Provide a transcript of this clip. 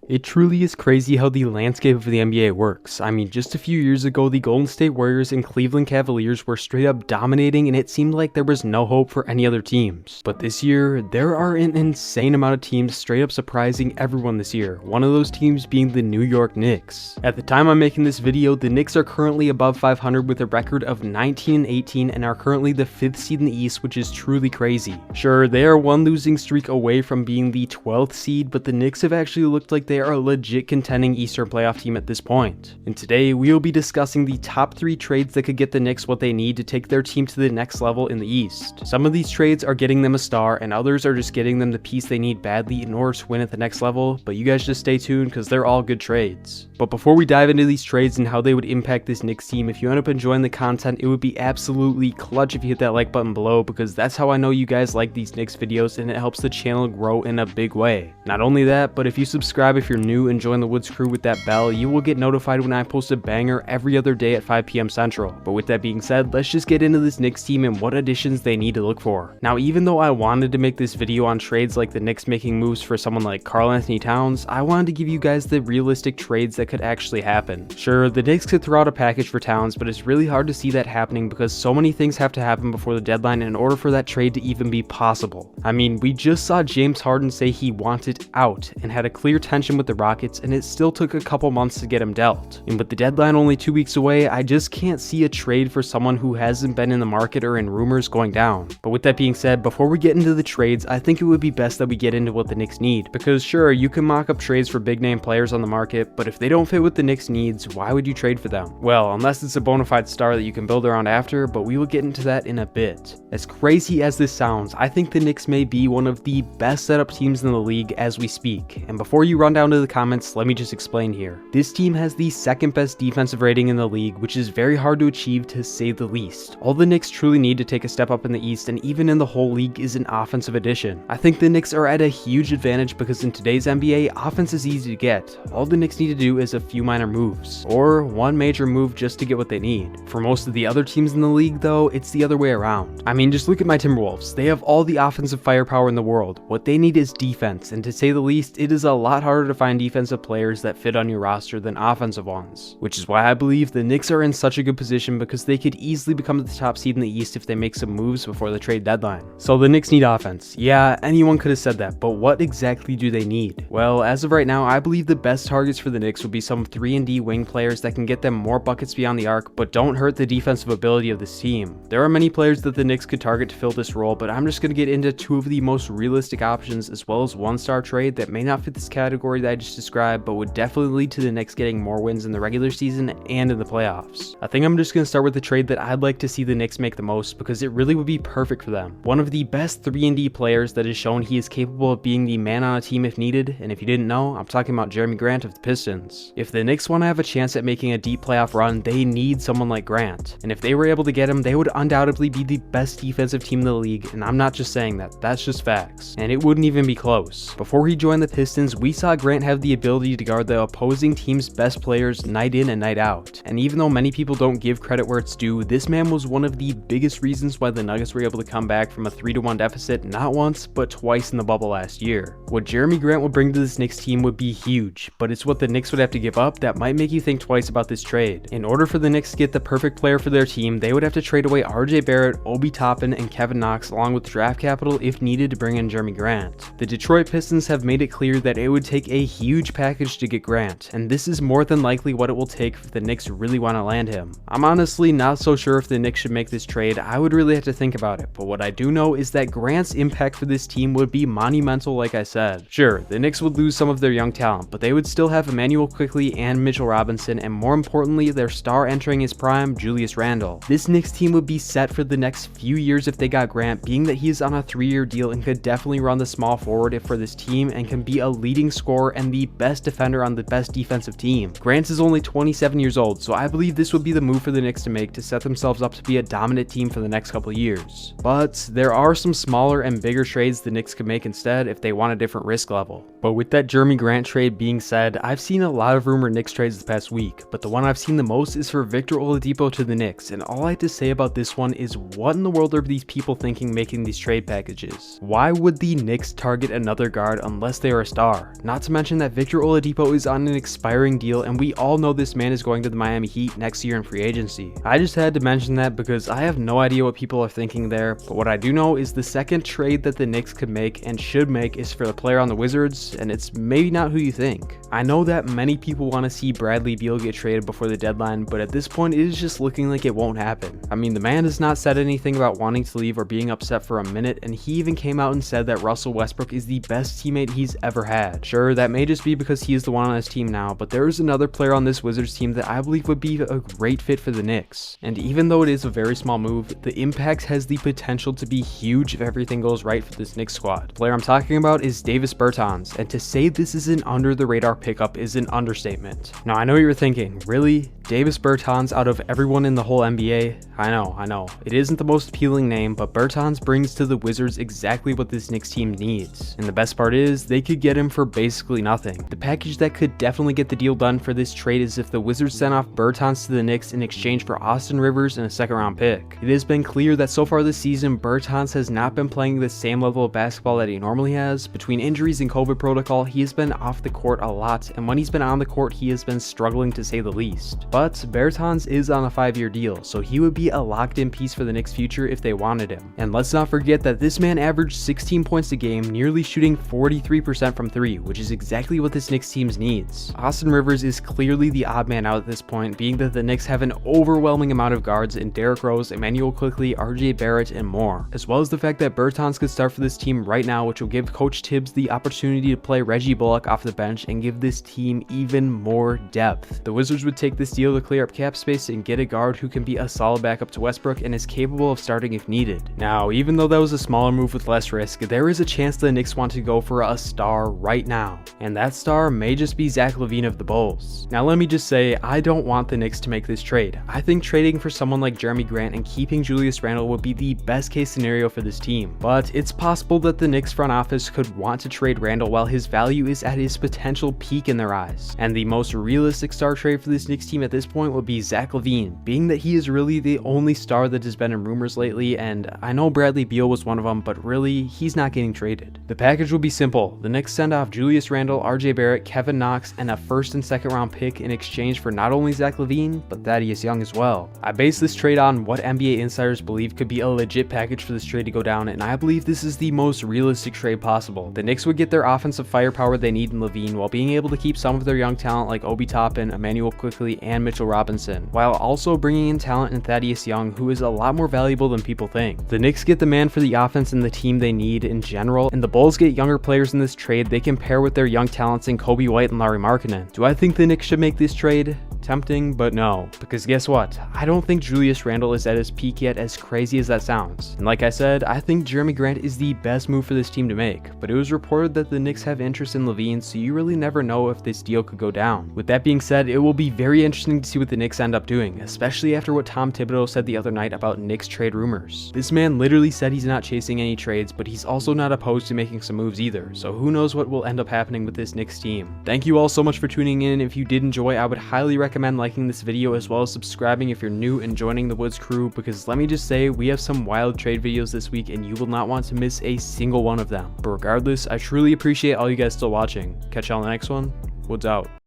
It truly is crazy how the landscape of the NBA works. I mean, just a few years ago, the Golden State Warriors and Cleveland Cavaliers were straight up dominating and it seemed like there was no hope for any other teams. But this year, there are an insane amount of teams straight up surprising everyone this year, one of those teams being the New York Knicks. At the time I'm making this video, the Knicks are currently above 500 with a record of 19-18 and are currently the 5th seed in the East, which is truly crazy. Sure, they are one losing streak away from being the 12th seed, but the Knicks have actually looked like they are a legit contending Eastern playoff team at this point. And today we will be discussing the top 3 trades that could get the Knicks what they need to take their team to the next level in the East. Some of these trades are getting them a star and others are just getting them the piece they need badly in order to win at the next level, but you guys just stay tuned because they're all good trades. But before we dive into these trades and how they would impact this Knicks team, if you end up enjoying the content, it would be absolutely clutch if you hit that like button below, because that's how I know you guys like these Knicks videos and it helps the channel grow in a big way. Not only that, but if you subscribe if you're new and join the Woods crew with that bell, you will get notified when I post a banger every other day at 5 PM Central. But with that being said, let's just get into this Knicks team and what additions they need to look for. Now, even though I wanted to make this video on trades like the Knicks making moves for someone like Karl Anthony Towns, I wanted to give you guys the realistic trades that could actually happen. Sure, the Knicks could throw out a package for Towns, but it's really hard to see that happening because so many things have to happen before the deadline in order for that trade to even be possible. I mean, we just saw James Harden say he wanted out and had a clear tension with the Rockets, and it still took a couple months to get him dealt. And with the deadline only 2 weeks away, I just can't see a trade for someone who hasn't been in the market or in rumors going down. But with that being said, before we get into the trades, I think it would be best that we get into what the Knicks need. Because sure, you can mock up trades for big name players on the market, but if they don't fit what the Knicks needs, why would you trade for them? Well, unless it's a bona fide star that you can build around after, but we will get into that in a bit. As crazy as this sounds, I think the Knicks may be one of the best setup teams in the league as we speak. And before you run down to the comments, let me just explain here. This team has the 2nd best defensive rating in the league, which is very hard to achieve to say the least. All the Knicks truly need to take a step up in the East and even in the whole league is an offensive addition. I think the Knicks are at a huge advantage because in today's NBA, offense is easy to get. All the Knicks need to do is a few minor moves, or one major move just to get what they need. For most of the other teams in the league though, it's the other way around. I mean, just look at my Timberwolves. They have all the offensive firepower in the world. What they need is defense, and to say the least, it is a lot harder to find defensive players that fit on your roster than offensive ones, which is why I believe the Knicks are in such a good position because they could easily become the top seed in the East if they make some moves before the trade deadline. So the Knicks need offense. Yeah, anyone could have said that, but what exactly do they need? Well, as of right now, I believe the best targets for the Knicks would be some 3-and-D wing players that can get them more buckets beyond the arc, but don't hurt the defensive ability of this team. There are many players that the Knicks could target to fill this role, but I'm just going to get into 2 of the most realistic options as well as 1-star trade that may not fit this category that I just described, but would definitely lead to the Knicks getting more wins in the regular season and in the playoffs. I think I'm just going to start with the trade that I'd like to see the Knicks make the most because it really would be perfect for them. One of the best 3-and-D players that has shown he is capable of being the man on a team if needed, and if you didn't know, I'm talking about Jerami Grant of the Pistons. If the Knicks want to have a chance at making a deep playoff run, they need someone like Grant, and if they were able to get him, they would undoubtedly be the best defensive team in the league, and I'm not just saying that, that's just facts, and it wouldn't even be close. Before he joined the Pistons, we saw Grant have the ability to guard the opposing team's best players night in and night out, and even though many people don't give credit where it's due, this man was one of the biggest reasons why the Nuggets were able to come back from a 3-1 deficit not once, but twice in the bubble last year. What Jerami Grant would bring to this Knicks team would be huge, but it's what the Knicks would have to give up that might make you think twice about this trade. In order for the Knicks to get the perfect player for their team, they would have to trade away RJ Barrett, Obi Toppin, and Kevin Knox along with draft capital if needed to bring in Jerami Grant. The Detroit Pistons have made it clear that it would take a huge package to get Grant, and this is more than likely what it will take if the Knicks really want to land him. I'm honestly not so sure if the Knicks should make this trade. I would really have to think about it, but what I do know is that Grant's impact for this team would be monumental like I said. Sure, the Knicks would lose some of their young talent, but they would still have Emmanuel Quickley and Mitchell Robinson, and more importantly, their star entering his prime, Julius Randle. This Knicks team would be set for the next few years if they got Grant, being that he is on a 3-year deal and could definitely run the small forward for this team and can be a leading scorer and the best defender on the best defensive team. Grant is only 27 years old, so I believe this would be the move for the Knicks to make to set themselves up to be a dominant team for the next couple of years. But there are some smaller and bigger trades the Knicks could make instead if they want a different risk level. But with that Jerami Grant trade being said, I've seen a lot of rumored Knicks trades the past week, but the one I've seen the most is for Victor Oladipo to the Knicks, and all I have to say about this one is what in the world are these people thinking making these trade packages? Why would the Knicks target another guard unless they are a star? Not to mention that Victor Oladipo is on an expiring deal, and we all know this man is going to the Miami Heat next year in free agency. I just had to mention that because I have no idea what people are thinking there, but what I do know is the second trade that the Knicks could make and should make is for the player on the Wizards, and it's maybe not who you think. I know that many people want to see Bradley Beal get traded before the deadline, but at this point it is just looking like it won't happen. I mean, the man has not said anything about wanting to leave or being upset for a minute, and he even came out and said that Russell Westbrook is the best teammate he's ever had. Sure, that may just be because he is the one on his team now, but there is another player on this Wizards team that I believe would be a great fit for the Knicks. And even though it is a very small move, the impact has the potential to be huge if everything goes right for this Knicks squad. The player I'm talking about is Davis Bertans, and to say this is an under the radar pickup is an understatement. Now I know you're thinking, really? Davis Bertans out of everyone in the whole NBA? I know. It isn't the most appealing name, but Bertans brings to the Wizards exactly what this Knicks team needs. And the best part is, they could get him for basically nothing. The package that could definitely get the deal done for this trade is if the Wizards sent off Bertans to the Knicks in exchange for Austin Rivers and a second-round pick. It has been clear that so far this season, Bertans has not been playing the same level of basketball that he normally has. Between injuries and COVID protocol, he has been off the court a lot, and when he's been on the court, he has been struggling to say the least. But Bertans is on a 5-year deal, so he would be a locked-in piece for the Knicks' future if they wanted him. And let's not forget that this man averaged 16 points a game, nearly shooting 43% from 3, which is exactly what this Knicks team needs. Austin Rivers is clearly the odd man out at this point, being that the Knicks have an overwhelming amount of guards in Derrick Rose, Emmanuel Quickley, RJ Barrett, and more, as well as the fact that Bertans could start for this team right now, which will give Coach Tibbs the opportunity to play Reggie Bullock off the bench and give this team even more depth. The Wizards would take this deal to clear up cap space and get a guard who can be a solid backup to Westbrook and is capable of starting if needed. Now, even though that was a smaller move with less risk, there is a chance the Knicks want to go for a star right now, and that star may just be Zach Lavine of the Bulls. Now let me just say, I don't want the Knicks to make this trade. I think trading for someone like Jerami Grant and keeping Julius Randle would be the best case scenario for this team, but it's possible that the Knicks front office could want to trade Randle while his value is at his potential peak in their eyes, and the most realistic star trade for this Knicks team at this point would be Zach Lavine, being that he is really the only star that has been in rumors lately, and I know Bradley Beal was one of them, but really, he's not getting traded. The package will be simple. The Knicks send off Julius Randle, RJ Barrett, Kevin Knox, and a first and second round pick in exchange for not only Zach Lavine, but Thaddeus Young as well. I base this trade on what NBA insiders believe could be a legit package for this trade to go down, and I believe this is the most realistic trade possible. The Knicks would get their offensive firepower they need in Lavine while being able to keep some of their young talent like Obi Toppin, Emmanuel Quickley, and Mitchell Robinson, while also bringing in talent in Thaddeus Young, who is a lot more valuable than people think. The Knicks get the man for the offense and the team they need in general, and the Bulls get younger players in this trade they can pair with their young talents in Kobe White and Lauri Markkanen. Do I think the Knicks should make this trade? Tempting, but no, because guess what? I don't think Julius Randle is at his peak yet, as crazy as that sounds. And like I said, I think Jerami Grant is the best move for this team to make, but it was reported that the Knicks have interest in Lavine, so you really never know if this deal could go down. With that being said, it will be very interesting to see what the Knicks end up doing, especially after what Tom Thibodeau said the other night about Knicks trade rumors. This man literally said he's not chasing any trades, but he's also not opposed to making some moves either, so who knows what will end up happening with this Knicks team. Thank you all so much for tuning in. If you did enjoy, I would highly recommend liking this video as well as subscribing if you're new and joining the Woods crew, because let me just say, we have some wild trade videos this week and you will not want to miss a single one of them. But regardless, I truly appreciate all you guys still watching. Catch y'all in the next one. Woods out.